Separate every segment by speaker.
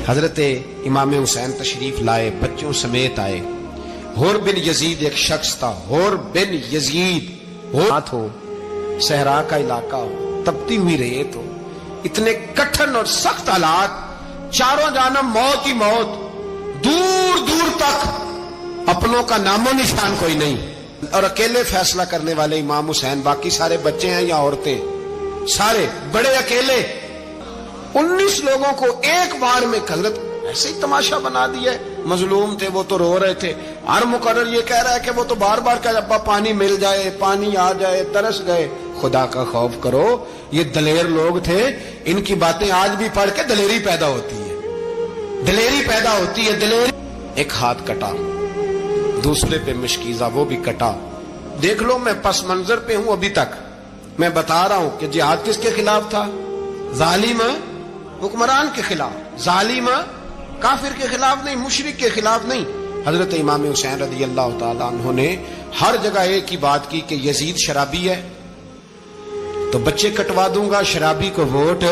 Speaker 1: حضرت امام حسین تشریف لائے، بچوں سمیت آئے۔ حور بن یزید ایک شخص تھا، حور بن یزید، ہاتھ ہو، صحرا کا علاقہ ہو، تپتی ہوئی ریت ہو، اتنے کٹھن اور سخت حالات، چاروں جانب موت ہی موت، دور دور تک اپنوں کا نام و نشان کوئی نہیں، اور اکیلے فیصلہ کرنے والے امام حسین، باقی سارے بچے ہیں یا عورتیں، سارے بڑے اکیلے۔ 19 لوگوں کو ایک بار میں حضرت ایسے ہی تماشا بنا دیا ہے۔ مظلوم تھے وہ تو رو رہے تھے، ہر مقرر یہ کہہ رہا ہے کہ وہ تو بار بار کہہ ابا پانی مل جائے، پانی آ جائے، ترس گئے۔ خدا کا خوف کرو، یہ دلیر لوگ تھے، ان کی باتیں آج بھی پڑھ کے دلیری پیدا ہوتی ہے، دلیری پیدا ہوتی ہے، دلیری۔ ایک ہاتھ کٹا، دوسرے پہ مشکیزہ، وہ بھی کٹا۔ دیکھ لو میں پس منظر پہ ہوں ابھی تک، میں بتا رہا ہوں کہ جہاد کس کے خلاف تھا؟ ظالم حکمران کے خلاف، ظالم کافر کے خلاف نہیں، مشرک کے خلاف نہیں۔ حضرت امام حسین رضی اللہ تعالیٰ عنہ نے ہر جگہ ایک ہی بات کی کہ یزید شرابی ہے تو بچے کٹوا دوں گا، شرابی کو ووٹ۔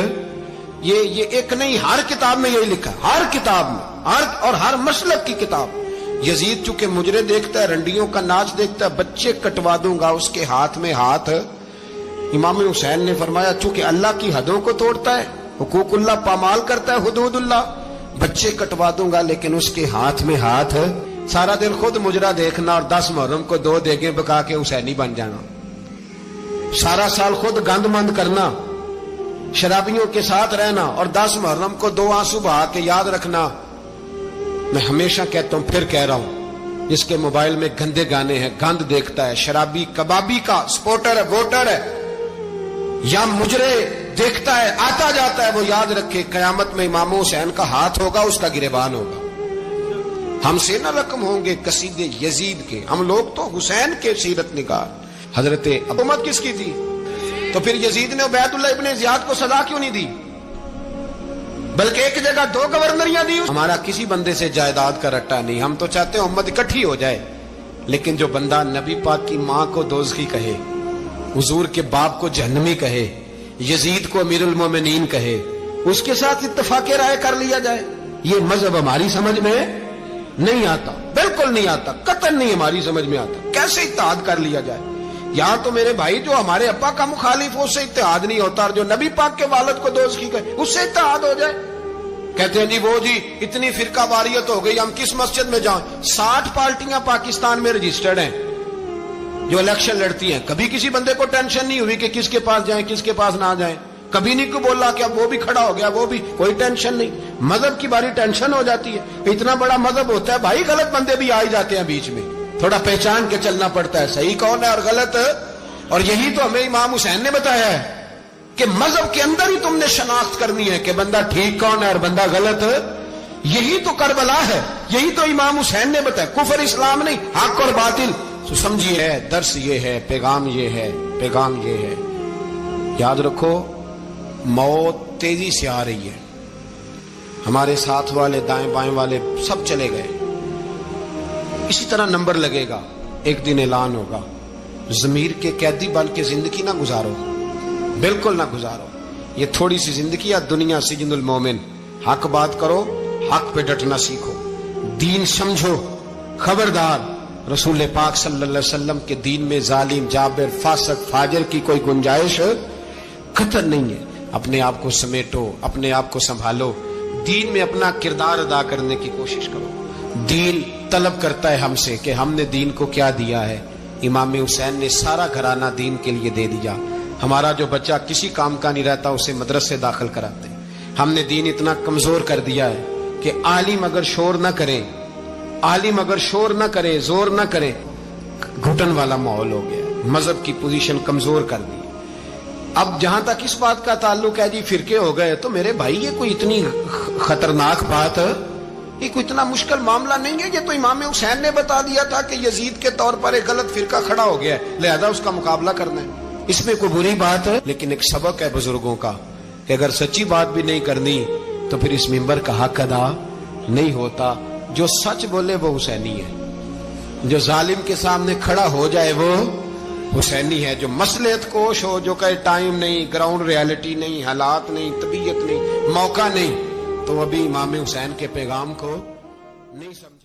Speaker 1: یہ ایک نہیں، ہر کتاب میں یہی لکھا، ہر کتاب میں، اور ہر مسلک کی کتاب۔ یزید چونکہ مجرے دیکھتا ہے، رنڈیوں کا ناچ دیکھتا ہے، بچے کٹوا دوں گا، اس کے ہاتھ میں ہاتھ۔ امام حسین نے فرمایا چونکہ اللہ کی حدوں کو توڑتا ہے، حقوق اللہ پامال کرتا ہے، حدود اللہ، بچے کٹوا دوں گا لیکن اس کے ہاتھ میں ہاتھ۔ سارا دن خود مجرا دیکھنا اور 10 محرم کو 2 دیگیں پکا کے حسینی بن جانا، سارا سال خود گند مند کرنا، شرابیوں کے ساتھ رہنا، اور 10 محرم کو 2 آنسو بہا کے یاد رکھنا۔ میں ہمیشہ کہتا ہوں، پھر کہہ رہا ہوں، جس کے موبائل میں گندے گانے ہیں، گند دیکھتا ہے، شرابی کبابی کا سپورٹر ہے، ووٹر ہے، یا مجرے دیکھتا ہے، آتا جاتا ہے، وہ یاد رکھے قیامت میں امام حسین کا ہاتھ ہوگا، اس کا گریبان ہوگا۔ ہم سے نہ رقم ہوں گے قصیدے یزید کے، ہم لوگ تو حسین کے سیرت نگار۔ حضرت حکومت کس کی تھی؟ تو پھر یزید نے عبید اللہ ابن زیاد کو سزا کیوں نہیں دی، بلکہ ایک جگہ 2 گورنریاں دی؟ ہمارا کسی بندے سے جائیداد کا رٹا نہیں، ہم تو چاہتے ہیں امت اکٹھی ہو جائے، لیکن جو بندہ نبی پاک کی ماں کو دوزخی کہے، حضور کے باپ کو جہنمی کہے، یزید کو امیر المومنین کہے، اس کے ساتھ اتفاق رائے کر لیا جائے، یہ مذہب ہماری سمجھ میں نہیں آتا، بالکل نہیں آتا، قطعاً نہیں ہماری سمجھ میں آتا۔ کیسے اتحاد کر لیا جائے؟ یہاں تو میرے بھائی جو ہمارے ابا کا مخالف ہو، اس سے اتحاد نہیں ہوتا، اور جو نبی پاک کے والد کو دوزخی کہے اس سے اتحاد ہو جائے۔ کہتے ہیں جی وہ جی اتنی فرقہ واریت ہو گئی، ہم کس مسجد میں جائیں؟ 60 پارٹیاں پاکستان میں رجسٹرڈ ہیں جو الیکشن لڑتی ہیں، کبھی کسی بندے کو ٹینشن نہیں ہوئی کہ کس کے پاس جائیں کس کے پاس نہ جائیں، کبھی نہیں کو بولا کہ اب وہ بھی کھڑا ہو گیا، وہ بھی، کوئی ٹینشن نہیں۔ مذہب کی باری ٹینشن ہو جاتی ہے، اتنا بڑا مذہب ہوتا ہے بھائی، غلط بندے بھی آ ہی جاتے ہیں بیچ میں، تھوڑا پہچان کے چلنا پڑتا ہے صحیح کون ہے اور غلط۔ اور یہی تو ہمیں امام حسین نے بتایا ہے کہ مذہب کے اندر ہی تم نے شناخت کرنی ہے کہ بندہ ٹھیک کون ہے اور بندہ غلط۔ یہی تو کربلا ہے، یہی تو امام حسین نے بتایا، کفر اسلام نہیں، حق اور باطل۔ تو سمجھیے درس یہ ہے، پیغام یہ ہے، پیغام یہ ہے، یاد رکھو موت تیزی سے آ رہی ہے، ہمارے ساتھ والے دائیں بائیں والے سب چلے گئے، اسی طرح نمبر لگے گا، ایک دن اعلان ہوگا۔ ضمیر کے قیدی بن کے زندگی نہ گزارو، بالکل نہ گزارو، یہ تھوڑی سی زندگی ہے، دنیا سجن المومن۔ حق بات کرو، حق پہ ڈٹنا سیکھو، دین سمجھو، خبردار رسول پاک صلی اللہ علیہ وسلم کے دین میں ظالم، جابر، فاسق، فاجر کی کوئی گنجائش قطعاً نہیں ہے۔ اپنے آپ کو سمیٹو، اپنے آپ کو سنبھالو، دین میں اپنا کردار ادا کرنے کی کوشش کرو۔ دین طلب کرتا ہے ہم سے کہ ہم نے دین کو کیا دیا ہے۔ امام حسین نے سارا گھرانہ دین کے لیے دے دیا۔ ہمارا جو بچہ کسی کام کا نہیں رہتا اسے مدرسے داخل کراتے ہیں۔ ہم نے دین اتنا کمزور کر دیا ہے کہ عالم اگر شور نہ کرے، عالم اگر شور نہ کرے، زور نہ کرے، گھٹن والا ماحول ہو گیا، مذہب کی پوزیشن کمزور کر دی۔ اب جہاں تک اس بات کا تعلق ہے جی فرقے ہو گئے، تو میرے بھائی یہ کوئی اتنی خطرناک بات ہے، یہ کوئی اتنا مشکل معاملہ نہیں ہے۔ یہ تو امام حسین نے بتا دیا تھا کہ یزید کے طور پر ایک غلط فرقہ کھڑا ہو گیا ہے، لہذا اس کا مقابلہ کرنا ہے، اس میں کوئی بری بات ہے؟ لیکن ایک سبق ہے بزرگوں کا کہ اگر سچی بات بھی نہیں کرنی تو پھر اس منبر کا حق ادا نہیں ہوتا۔ جو سچ بولے وہ حسینی ہے، جو ظالم کے سامنے کھڑا ہو جائے وہ حسینی ہے، جو مصلحت کوش ہو، جو کہے ٹائم نہیں، گراؤنڈ ریالٹی نہیں، حالات نہیں، طبیعت نہیں، موقع نہیں، تو ابھی امام حسین کے پیغام کو نہیں سمجھا.